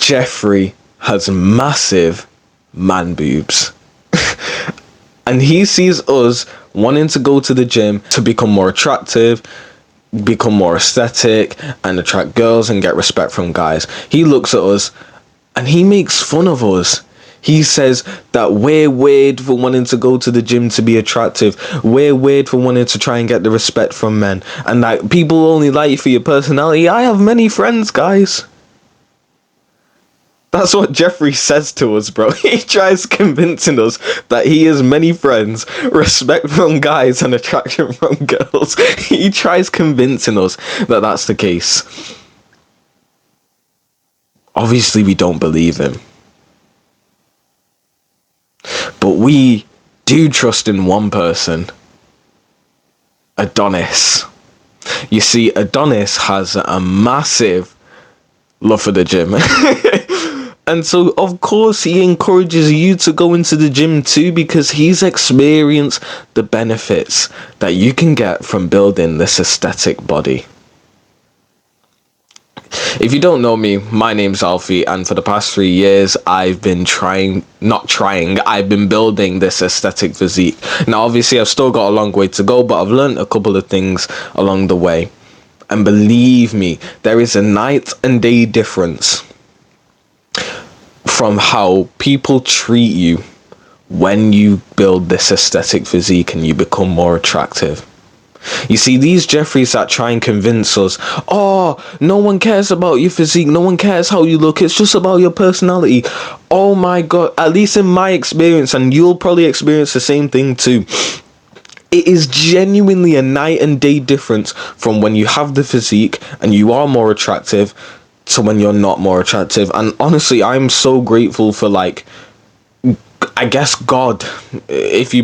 Jeffrey has massive man boobs. And he sees us wanting to go to the gym to become more attractive, become more aesthetic, and attract girls and get respect from guys. He looks at us and he makes fun of us. He says that we're weird for wanting to go to the gym to be attractive. We're weird for wanting to try and get the respect from men. And that people only like you for your personality. I have many friends, guys. That's what Jeffrey says to us, bro. He tries convincing us that he has many friends, respect from guys, and attraction from girls. He tries convincing us that that's the case. Obviously, we don't believe him. But we do trust in one person. Adonis. You see, Adonis has a massive love for the gym. And so, of course, he encourages you to go into the gym too, because he's experienced the benefits that you can get from building this aesthetic body. If you don't know me, my name's Alfie, and for the past 3 years, I've been I've been building this aesthetic physique. Now, obviously, I've still got a long way to go, but I've learned a couple of things along the way. And believe me, there is a night and day difference from how people treat you when you build this aesthetic physique and you become more attractive. You see, these Jeffreys that try and convince us, oh, no one cares about your physique, no one cares how you look, it's just about your personality. Oh my god, at least in my experience, and you'll probably experience the same thing too, it is genuinely a night and day difference from when you have the physique and you are more attractive to when you're not more attractive. And honestly, I'm so grateful for, like, I guess God. If you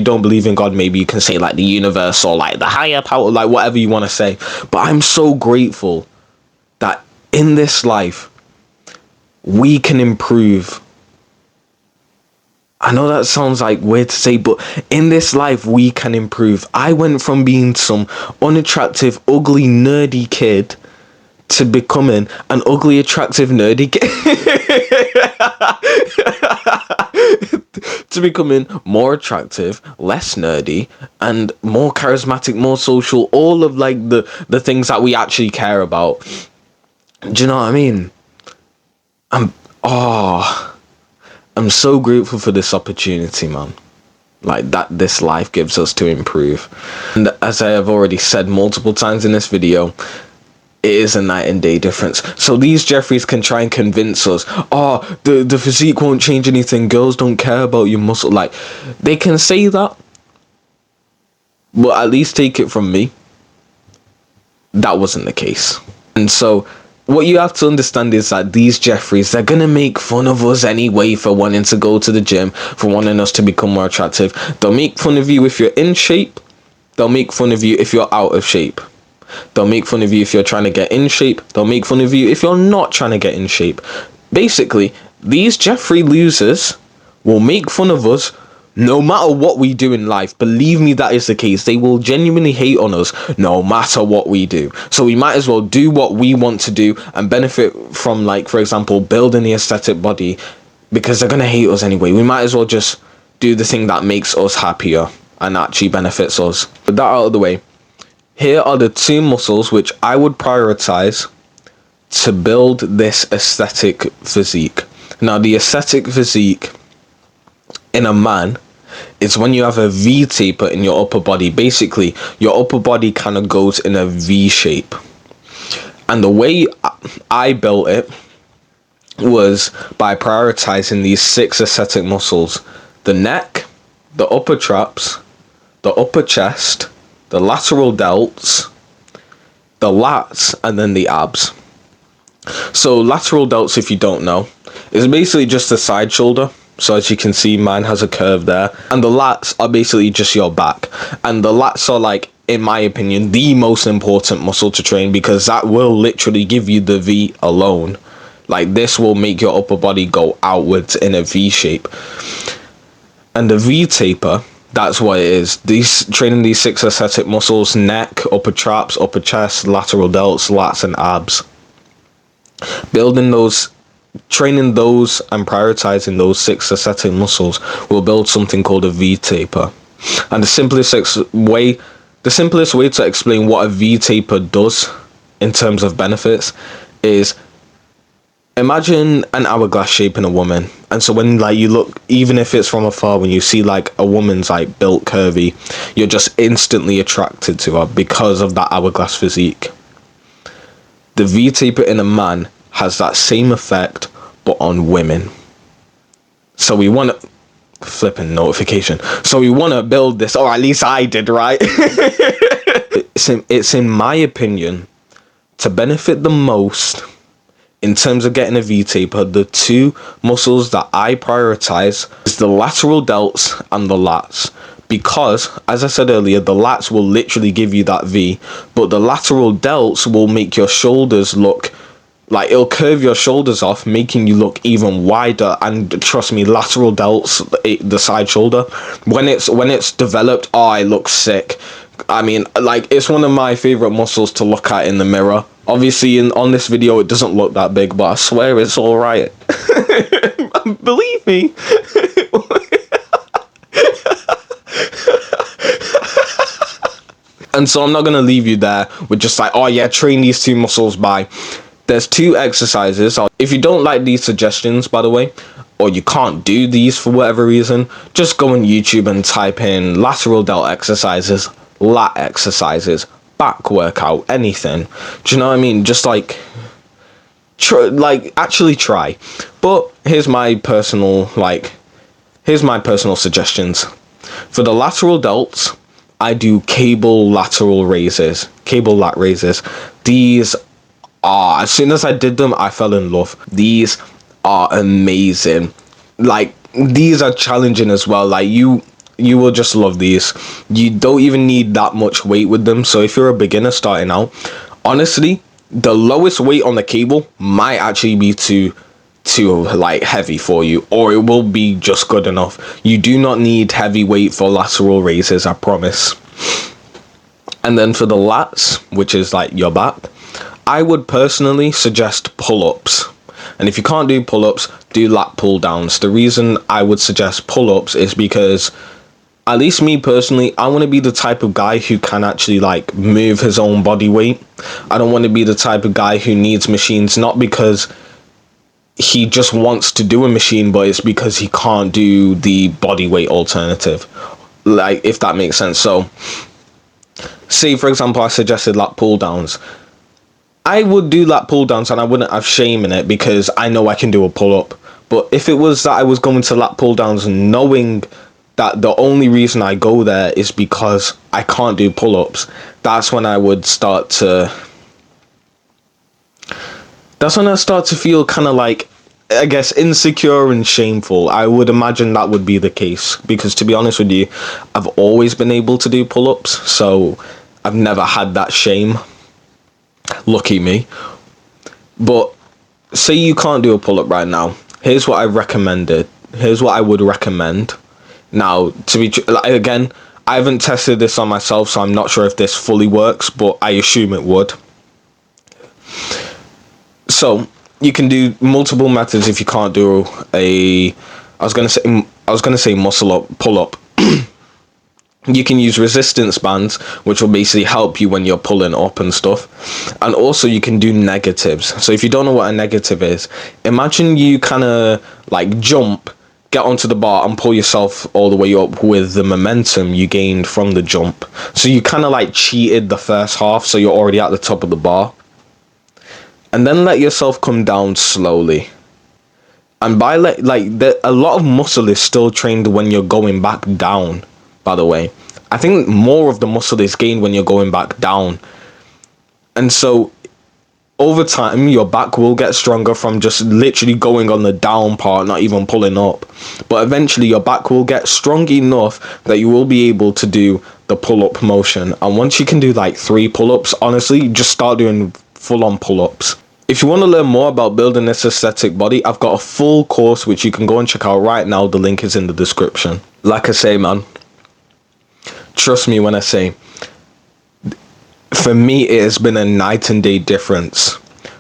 don't believe in God, maybe you can say like the universe or like the higher power, like whatever you want to say. But I'm so grateful that in this life we can improve. I know that sounds like weird to say, but in this life we can improve. I went from being some unattractive, ugly, nerdy kid to becoming an ugly, attractive, nerdy kid. To becoming more attractive, less nerdy, and more charismatic, more social, all of like the things that we actually care about. Do you know what I mean? I'm so grateful for this opportunity, man. Like that this life gives us to improve. And as I have already said multiple times in this video, it is a night and day difference. So these Jeffreys can try and convince us, oh, the physique won't change anything, girls don't care about your muscle. Like, they can say that, but at least take it from me, that wasn't the case. And so what you have to understand is that these Jeffreys, they're gonna make fun of us anyway for wanting to go to the gym, for wanting us to become more attractive. They'll make fun of you if you're in shape. They'll make fun of you if you're out of shape. They'll make fun of you if you're trying to get in shape. They'll make fun of you if you're not trying to get in shape. Basically, these Jeffrey losers will make fun of us no matter what we do in life. Believe me, that is the case. They will genuinely hate on us no matter what we do. So we might as well do what we want to do and benefit from, like, for example, building the aesthetic body, because they're going to hate us anyway. We might as well just do the thing that makes us happier and actually benefits us. With that out of the way, here are the 2 muscles which I would prioritize to build this aesthetic physique. Now, the aesthetic physique in a man is when you have a V taper in your upper body. Basically, your upper body kind of goes in a V shape. And the way I built it was by prioritizing these 6 aesthetic muscles: the neck, the upper traps, the upper chest, the lateral delts, the lats, and then the abs. So lateral delts, if you don't know, is basically just the side shoulder. So as you can see, mine has a curve there. And the lats are basically just your back. And the lats are, like, in my opinion, the most important muscle to train, because that will literally give you the V alone. Like, this will make your upper body go outwards in a V shape. And the V taper, that's what it is. Training these 6 aesthetic muscles: neck, upper traps, upper chest, lateral delts, lats, and abs. Building those training those and prioritizing those 6 aesthetic muscles will build something called a V-taper. And the simplest way to explain what a V-taper does in terms of benefits is, imagine an hourglass shape in a woman. And so when like you look, even if it's from afar, when you see like a woman's like built curvy, you're just instantly attracted to her because of that hourglass physique. The V-taper in a man has that same effect, but on women. So we want to flipping notification. So we want to build this, or at least I did, right? It's in my opinion to benefit the most in terms of getting a V-taper. The 2 muscles that I prioritize is the lateral delts and the lats. Because, as I said earlier, the lats will literally give you that V, but the lateral delts will make your shoulders look like, it'll curve your shoulders off, making you look even wider. And trust me, lateral delts, the side shoulder, when it's developed, oh, it looks sick. I mean, like, it's one of my favorite muscles to look at in the mirror. Obviously, on this video, it doesn't look that big, but I swear it's all right. Believe me. And so I'm not going to leave you there with just like, oh yeah, train these 2 muscles by. There's 2 exercises. If you don't like these suggestions, by the way, or you can't do these for whatever reason, just go on YouTube and type in lateral delt exercises, lat exercises, back workout, anything. Do you know what I mean? Just like, actually try. But here's my personal suggestions. For the lateral delts, I do cable lat raises. These are, as soon as I did them, I fell in love. These are amazing. Like, these are challenging as well. Like, you will just love these. You don't even need that much weight with them. So if you're a beginner starting out, honestly, the lowest weight on the cable might actually be too like heavy for you, or it will be just good enough. You do not need heavy weight for lateral raises, I promise. And then for the lats, which is like your back, I would personally suggest pull-ups. And if you can't do pull-ups, do lat pull-downs. The reason I would suggest pull-ups is because, at least me personally, I want to be the type of guy who can actually like move his own body weight. I don't want to be the type of guy who needs machines, not because he just wants to do a machine, but it's because he can't do the body weight alternative, like, if that makes sense. So say for example I suggested lat pull downs, I would do lat pull downs and I wouldn't have shame in it because I know I can do a pull-up. But if it was that I was going to lat pull downs knowing that the only reason I go there is because I can't do pull-ups, that's when I start to feel kind of like, I guess, insecure and shameful. I would imagine that would be the case because, to be honest with you, I've always been able to do pull-ups, so I've never had that shame. Lucky me. But say you can't do a pull-up right now. Here's what I would recommend. Now, again, I haven't tested this on myself, so I'm not sure if this fully works, but I assume it would. So you can do multiple methods if you can't do I was gonna say muscle up, pull up. You can use resistance bands, which will basically help you when you're pulling up and stuff. And also you can do negatives. So if you don't know what a negative is, imagine you kind of like jump, get onto the bar and pull yourself all the way up with the momentum you gained from the jump. So you kind of like cheated the first half, so you're already at the top of the bar. And then let yourself come down slowly. And by a lot of muscle is still trained when you're going back down, by the way. I think more of the muscle is gained when you're going back down. And so over time, your back will get stronger from just literally going on the down part, not even pulling up. But eventually your back will get strong enough that you will be able to do the pull-up motion. And once you can do like 3 pull-ups, honestly, just start doing full-on pull-ups. If you want to learn more about building this aesthetic body, I've got a full course which you can go and check out right now. The link is in the description. Like I say, man, trust me when I say, for me, it has been a night and day difference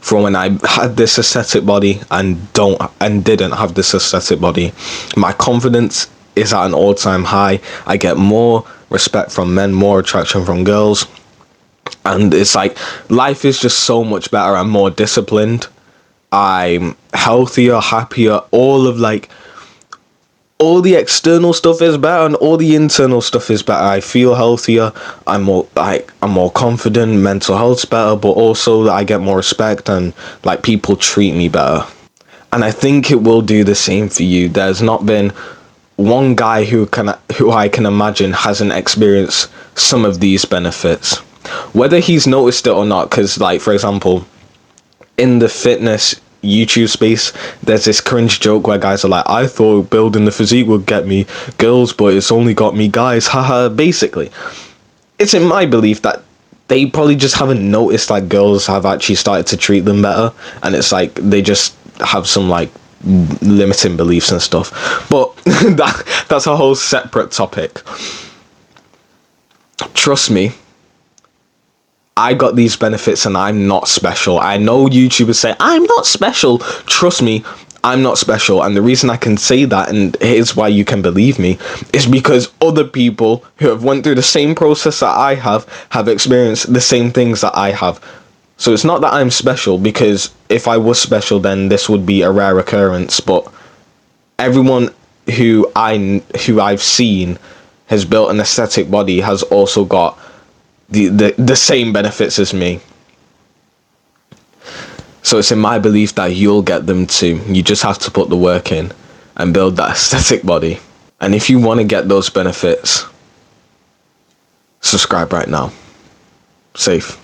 from when I had this aesthetic body and didn't have this aesthetic body. My confidence is at an all-time high. I get more respect from men, more attraction from girls, and it's like life is just so much better. I'm more disciplined. I'm healthier, happier. All the external stuff is better, and all the internal stuff is better. I feel healthier. I'm more confident. Mental health's better, but also that I get more respect, and like people treat me better. And I think it will do the same for you. There's not been one guy who I can imagine hasn't experienced some of these benefits, whether he's noticed it or not. Because, like, for example, in the fitness YouTube space, there's this cringe joke where guys are like, I thought building the physique would get me girls, but it's only got me guys, haha. Basically, it's in my belief that they probably just haven't noticed like girls have actually started to treat them better, and it's like they just have some like limiting beliefs and stuff. But that's a whole separate topic. Trust me, I got these benefits and I'm not special. I know YouTubers say I'm not special. Trust me, I'm not special. And the reason I can say that, and here's why you can believe me, is because other people who have went through the same process that I have experienced the same things that I have. So it's not that I'm special, because if I was special, then this would be a rare occurrence. But everyone who I've seen has built an aesthetic body has also got the same benefits as me. So it's in my belief that you'll get them too. You just have to put the work in and build that aesthetic body. And if you want to get those benefits, subscribe right now. Safe.